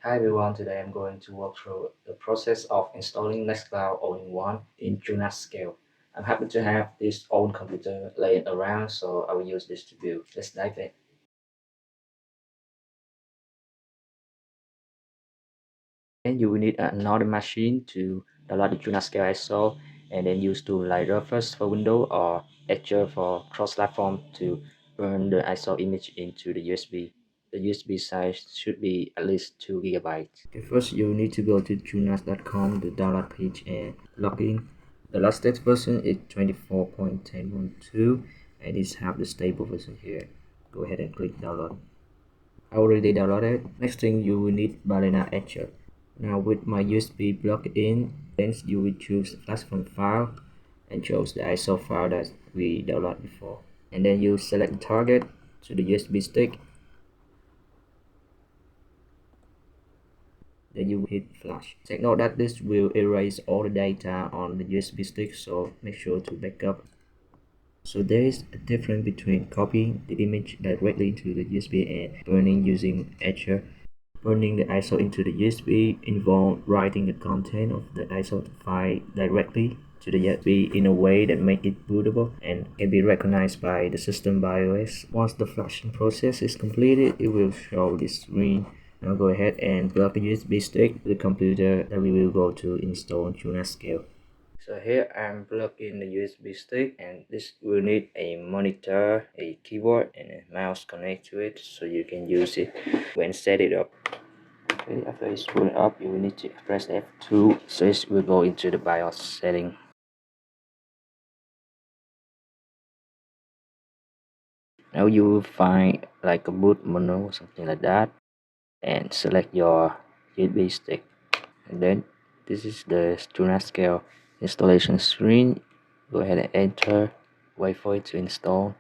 Hi everyone, today I'm going to walk through the process of installing NextCloud All-in-One in TrueNas Scale. I'm happy to have this old computer laying around, so I will use this to build. Let's dive in. And you will need another machine to download the TrueNas Scale ISO, and then use tools like Rufus for Windows or Etcher for cross-platform to burn the ISO image into the USB. The USB size should be at least 2 gigabytes. Okay, first you need to go to TrueNas.com, the download page, and log in. The latest version is 24.1012 and it's have the stable version here. Go ahead and click download. I already downloaded. Next thing you will need Balena Etcher. Now with my USB plugged in, then you will choose flash from file and choose the ISO file that we downloaded before. And then you select the target to the USB stick. Then you hit flash. Take note that this will erase all the data on the USB stick, so make sure to back up. So there is a difference between copying the image directly into the USB and burning using Etcher. Burning the ISO into the USB involves writing the content of the ISO file directly to the USB in a way that makes it bootable and can be recognized by the system BIOS. Once the flashing process is completed, it will show this screen. Now go ahead and plug the USB stick to the computer that we will go to install TrueNas Scale. So here I'm plugging the USB stick, and this will need a monitor, a keyboard, and a mouse connect to it so you can use it when set it up. Okay, after it's booted up, you will need to press F2 so it will go into the BIOS setting. Now you will find like a boot menu or something like that, and select your USB stick, and then this is the TrueNas Scale installation screen. Go ahead and enter, wait for it to install.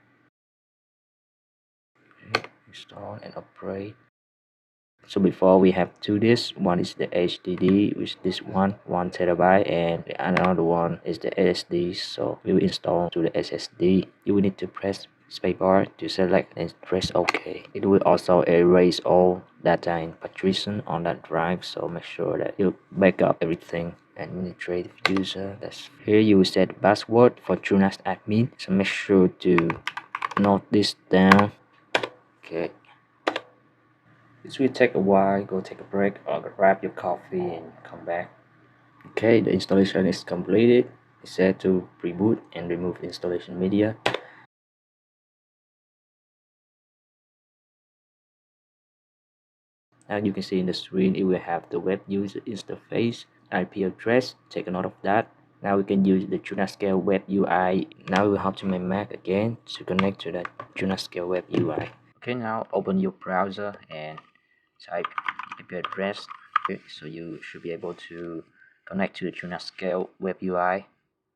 Okay, install and operate. So before we have two disks, one is the HDD, which this one terabyte, and the another one is the SSD. So we will install to the SSD. You will need to press spacebar to select and press OK. It will also erase all data in partition on that drive, so make sure that you back up everything. Administrative user, that's here you will set password for TrueNas admin, so make sure to note this down. Okay, this will take a while. Go take a break or grab your coffee and come back. Okay, the installation is completed. It's set to reboot and remove the installation media. Now you can see in the screen it will have the web user interface, IP address. Take a note of that. Now we can use the TrueNas Scale web UI. Now we will have to my Mac again to connect to that TrueNas Scale web UI. Okay, now open your browser and type IP address. Okay, so you should be able to connect to the TrueNas Scale web UI.